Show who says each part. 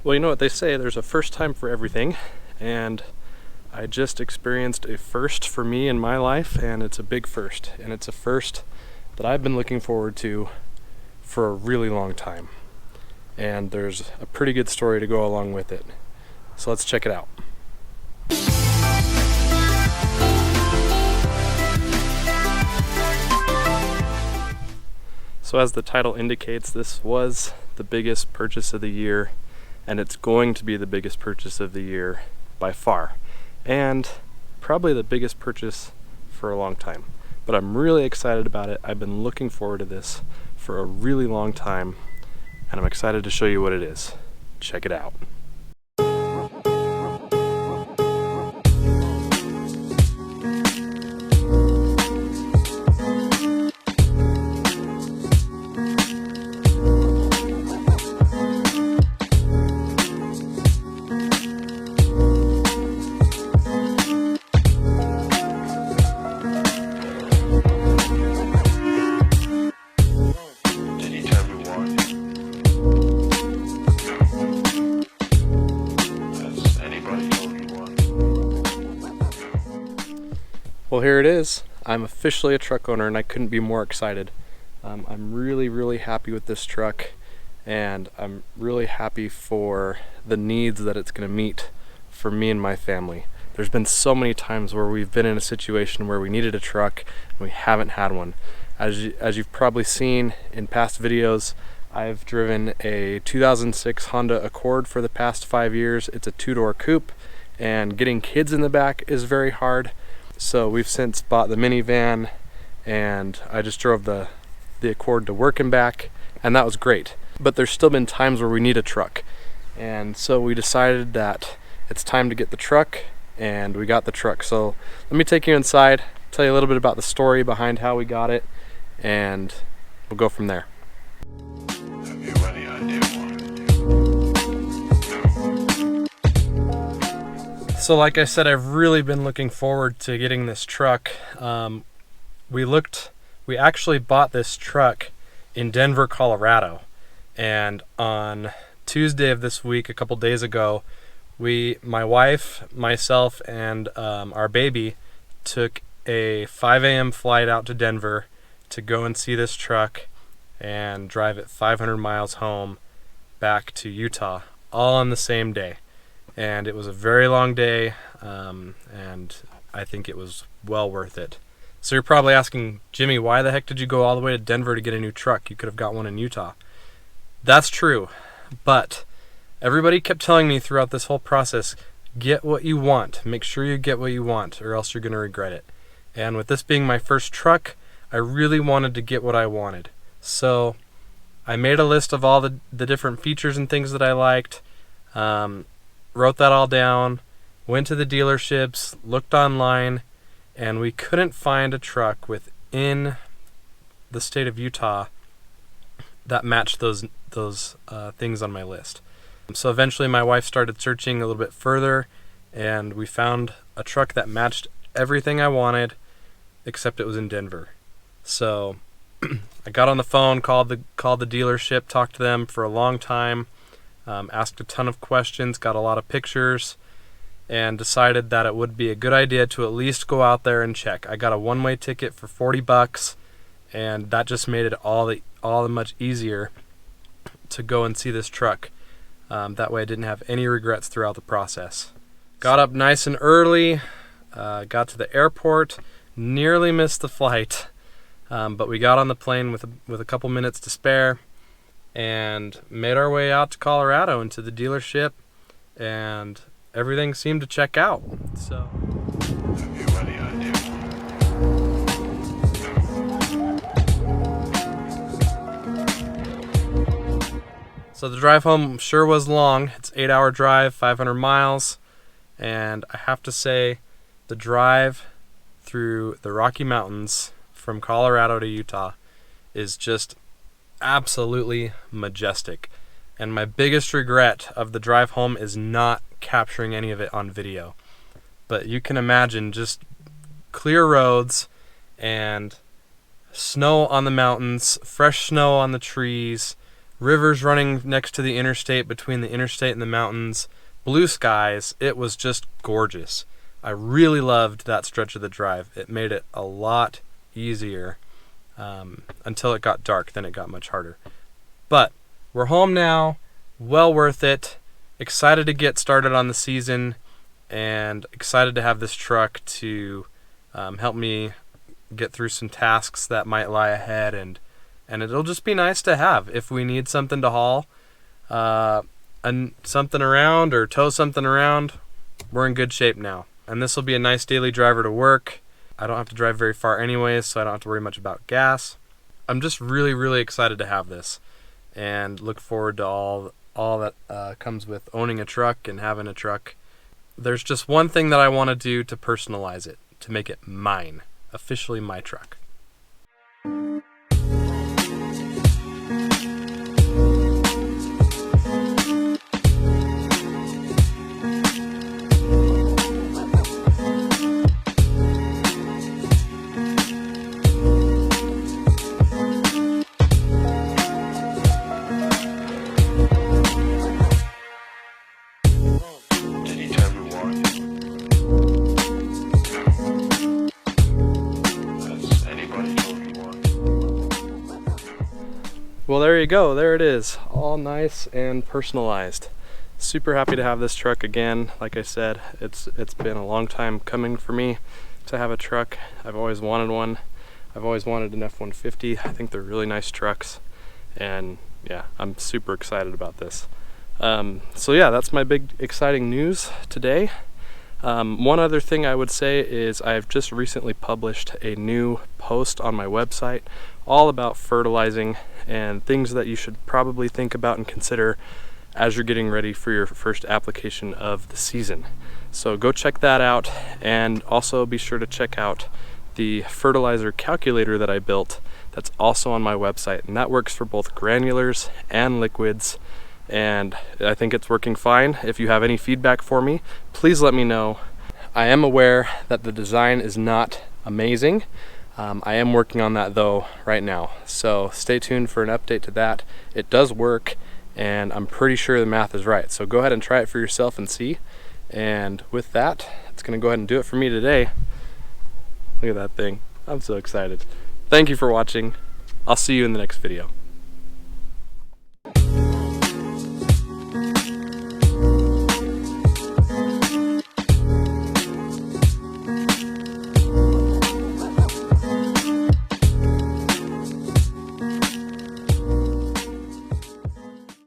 Speaker 1: Well, you know what they say, there's a first time for everything, and I just experienced a first for me in my life, and it's a big first, and it's a first that I've been looking forward to for a really long time. And there's a pretty good story to go along with it. So let's check it out. So as the title indicates, this was the biggest purchase of the year, and it's going to be the biggest purchase of the year by far, and probably the biggest purchase for a long time. But I'm really excited about it. I've been looking forward to this for a really long time, and I'm excited to show you what it is. Check it out. Well, here it is. I'm officially a truck owner, and I couldn't be more excited. I'm really happy with this truck, and I'm really happy for the needs that it's going to meet for me and my family. There's been so many times where we've been in a situation where we needed a truck and we haven't had one. As you've probably seen in past videos, I've driven a 2006 Honda Accord for the past 5 years. It's a two-door coupe, and getting kids in the back is very hard. So we've since bought the minivan, and I just drove the Accord to work and back, and that was great. But there's still been times where we need a truck, and so we decided that it's time to get the truck, and we got the truck. So let me take you inside, tell you a little bit about the story behind how we got it, and we'll go from there.
Speaker 2: Have you any idea why?
Speaker 1: So like I said, I've really been looking forward to getting this truck. We actually bought this truck in Denver, Colorado, and on Tuesday of this week, a couple days ago, my wife, myself, and our baby took a 5 a.m. flight out to Denver to go and see this truck and drive it 500 miles home back to Utah, all on the same day. And it was a very long day, and I think it was well worth it. So you're probably asking, Jimmy, why the heck did you go all the way to Denver to get a new truck? You could have got one in Utah. That's true, but everybody kept telling me throughout this whole process, get what you want. Make sure you get what you want, or else you're going to regret it. And with this being my first truck, I really wanted to get what I wanted. So I made a list of all the different features and things that I liked. Wrote that all down, went to the dealerships, looked online, and we couldn't find a truck within the state of Utah that matched those things on my list. So eventually my wife started searching a little bit further, and we found a truck that matched everything I wanted, except it was in Denver. So I got on the phone, called the dealership, talked to them for a long time. Asked a ton of questions, got a lot of pictures, and decided that it would be a good idea to at least go out there and check. I got a one-way ticket for $40, and that just made it all the much easier to go and see this truck. That way I didn't have any regrets throughout the process. Got up nice and early, got to the airport, nearly missed the flight, but we got on the plane with a couple minutes to spare, and made our way out to Colorado into the dealership, and everything seemed to check out. So
Speaker 2: Have you any idea why?
Speaker 1: So the drive home sure was long. It's an 8-hour drive, 500 miles, and I have to say the drive through the Rocky Mountains from Colorado to Utah is just absolutely majestic. And my biggest regret of the drive home is not capturing any of it on video. But you can imagine just clear roads and snow on the mountains, fresh snow on the trees, rivers running next to the interstate, between the interstate and the mountains, blue skies. It was just gorgeous. I really loved that stretch of the drive. It made it a lot easier until it got dark. Then it got much harder. But we're home now. Well worth it. Excited to get started on the season, and excited to have this truck to help me get through some tasks that might lie ahead, and it'll just be nice to have if we need something to haul something around or tow something around. We're in good shape now, and this will be a nice daily driver to work. I don't have to drive very far anyways, so I don't have to worry much about gas. I'm just really excited to have this, and look forward to all that comes with owning a truck and having a truck. There's just one thing that I want to do to personalize it, to make it mine, officially my truck.
Speaker 2: Did he tell you why? Has anybody told you why?
Speaker 1: Well, there you go. There it is. All nice and personalized. Super happy to have this truck again. Like I said, it's been a long time coming for me to have a truck. I've always wanted one. I've always wanted an F-150. I think they're really nice trucks. And yeah, I'm super excited about this. So yeah, that's my big exciting news today. One other thing I would say is I've just recently published a new post on my website all about fertilizing and things that you should probably think about and consider as you're getting ready for your first application of the season. So go check that out, and also be sure to check out the fertilizer calculator that I built that's also on my website, and that works for both granulars and liquids. And I think it's working fine. If you have any feedback for me, please let me know. I am aware that the design is not amazing. I am working on that though right now, so stay tuned for an update to that. It does work, and I'm pretty sure the math is right, so go ahead and try it for yourself and see. And with that, it's gonna go ahead and do it for me today. Look at that thing. I'm so excited. Thank you for watching. I'll see you in the next video.